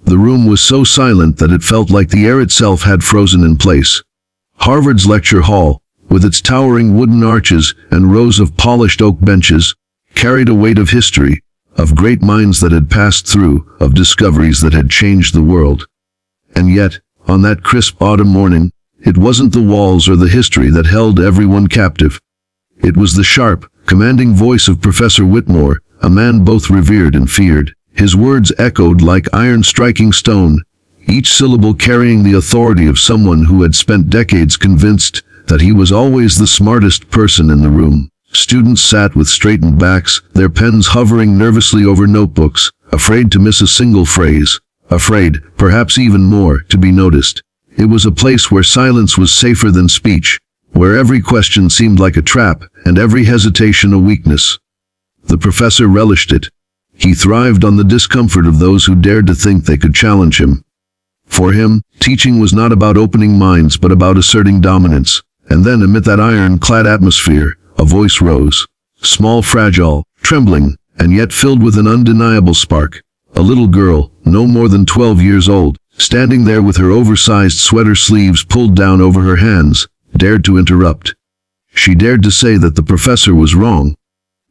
The room was so silent that it felt like the air itself had frozen in place. Harvard's lecture hall, with its towering wooden arches and rows of polished oak benches, carried a weight of history, of great minds that had passed through, of discoveries that had changed the world. And yet, on that crisp autumn morning, it wasn't the walls or the history that held everyone captive. It was the sharp, commanding voice of Professor Whitmore, a man both revered and feared. His words echoed like iron striking stone, each syllable carrying the authority of someone who had spent decades convinced that he was always the smartest person in the room. Students sat with straightened backs, their pens hovering nervously over notebooks, afraid to miss a single phrase, afraid, perhaps even more, to be noticed. It was a place where silence was safer than speech, where every question seemed like a trap and every hesitation a weakness. The professor relished it. He thrived on the discomfort of those who dared to think they could challenge him. For him, teaching was not about opening minds but about asserting dominance. And then amid that iron-clad atmosphere, a voice rose. Small, fragile, trembling, and yet filled with an undeniable spark. A little girl, no more than 12 years old, standing there with her oversized sweater sleeves pulled down over her hands, dared to interrupt. She dared to say that the professor was wrong.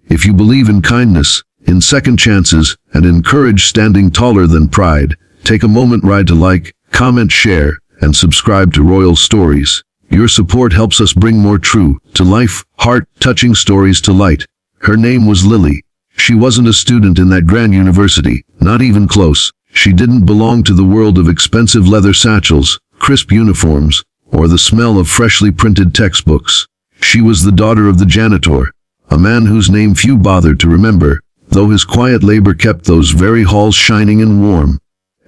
If you believe in kindness, in second chances, and in courage standing taller than pride, take a moment to like, comment, share, and subscribe to Royal Stories. Your support helps us bring more true, to life, heart-touching stories to light. Her name was Lily. She wasn't a student in that grand university, not even close. She didn't belong to the world of expensive leather satchels, crisp uniforms, or the smell of freshly printed textbooks. She was the daughter of the janitor, a man whose name few bothered to remember, though his quiet labor kept those very halls shining and warm.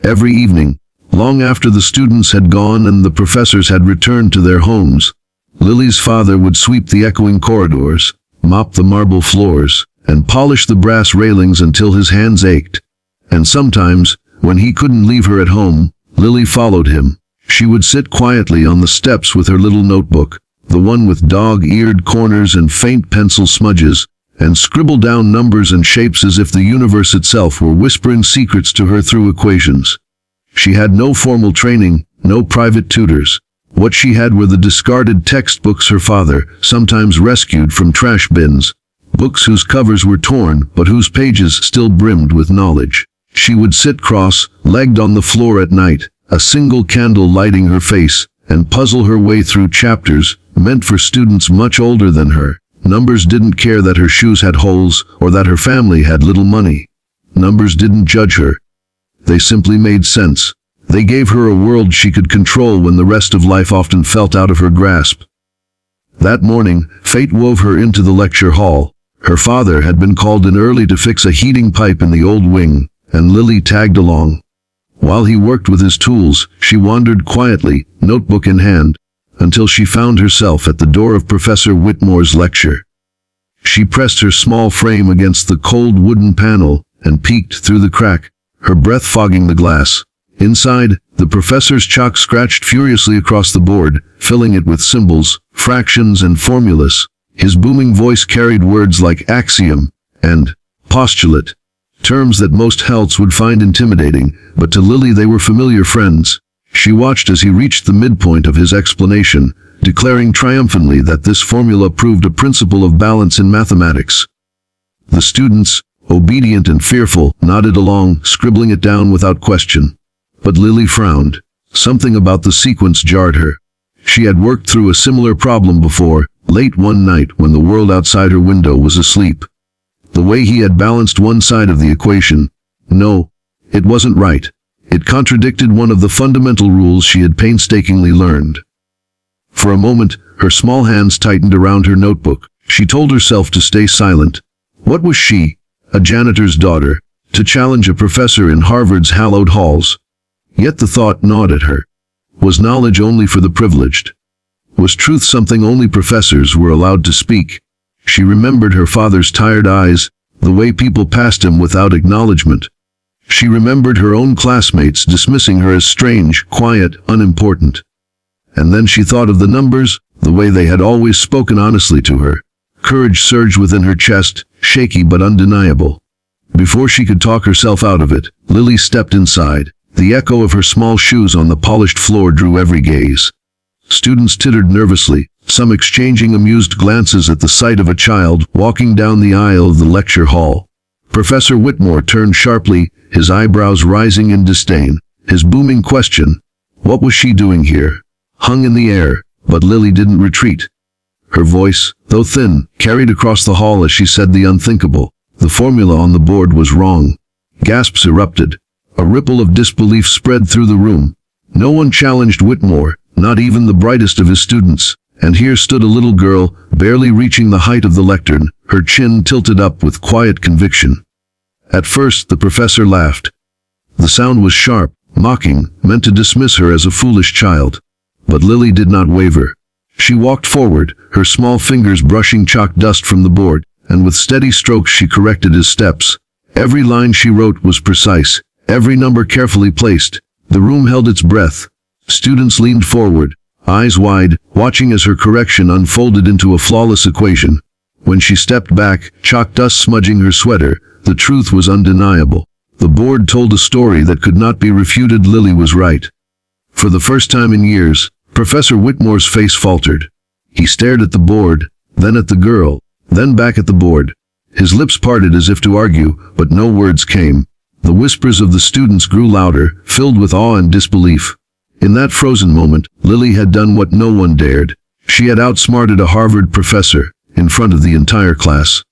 Every evening, long after the students had gone and the professors had returned to their homes, Lily's father would sweep the echoing corridors, mop the marble floors, and polish the brass railings until his hands ached. And sometimes, when he couldn't leave her at home, Lily followed him. She would sit quietly on the steps with her little notebook, the one with dog-eared corners and faint pencil smudges, and scribble down numbers and shapes as if the universe itself were whispering secrets to her through equations. She had no formal training, no private tutors. What she had were the discarded textbooks her father sometimes rescued from trash bins, books whose covers were torn but whose pages still brimmed with knowledge. She would sit cross-legged on the floor at night, a single candle lighting her face, and puzzle her way through chapters meant for students much older than her. Numbers didn't care that her shoes had holes or that her family had little money. Numbers didn't judge her. They simply made sense. They gave her a world she could control when the rest of life often felt out of her grasp. That morning, fate wove her into the lecture hall. Her father had been called in early to fix a heating pipe in the old wing, and Lily tagged along. While he worked with his tools, she wandered quietly, notebook in hand, until she found herself at the door of Professor Whitmore's lecture. She pressed her small frame against the cold wooden panel and peeked through the crack, her breath fogging the glass. Inside, the professor's chalk scratched furiously across the board, filling it with symbols, fractions, and formulas. His booming voice carried words like axiom and postulate, terms that most Celts would find intimidating, but to Lily they were familiar friends. She watched as he reached the midpoint of his explanation, declaring triumphantly that this formula proved a principle of balance in mathematics. The students, obedient and fearful, nodded along, scribbling it down without question. But Lily frowned. Something about the sequence jarred her. She had worked through a similar problem before, late one night when the world outside her window was asleep. The way he had balanced one side of the equation, no, it wasn't right. It contradicted one of the fundamental rules she had painstakingly learned. For a moment, her small hands tightened around her notebook. She told herself to stay silent. What was she, a janitor's daughter, to challenge a professor in Harvard's hallowed halls? Yet the thought gnawed at her. Was knowledge only for the privileged? Was truth something only professors were allowed to speak? She remembered her father's tired eyes, the way people passed him without acknowledgement. She remembered her own classmates dismissing her as strange, quiet, unimportant. And then she thought of the numbers, the way they had always spoken honestly to her. Courage surged within her chest, shaky but undeniable. Before she could talk herself out of it, Lily stepped inside. The echo of her small shoes on the polished floor drew every gaze. Students tittered nervously, some exchanging amused glances at the sight of a child walking down the aisle of the lecture hall. Professor Whitmore turned sharply, his eyebrows rising in disdain. His booming question, "What was she doing here?" hung in the air, but Lily didn't retreat. Her voice, though thin, carried across the hall as she said the unthinkable. The formula on the board was wrong. Gasps erupted. A ripple of disbelief spread through the room. No one challenged Whitmore, not even the brightest of his students. And here stood a little girl, barely reaching the height of the lectern, her chin tilted up with quiet conviction. At first, the professor laughed. The sound was sharp, mocking, meant to dismiss her as a foolish child. But Lily did not waver. She walked forward, her small fingers brushing chalk dust from the board, and with steady strokes she corrected his steps. Every line she wrote was precise, every number carefully placed. The room held its breath. Students leaned forward, eyes wide, watching as her correction unfolded into a flawless equation. When she stepped back, chalk dust smudging her sweater, the truth was undeniable. The board told a story that could not be refuted. Lily was right. For the first time in years, Professor Whitmore's face faltered. He stared at the board, then at the girl, then back at the board. His lips parted as if to argue, but no words came. The whispers of the students grew louder, filled with awe and disbelief. In that frozen moment, Lily had done what no one dared. She had outsmarted a Harvard professor, in front of the entire class.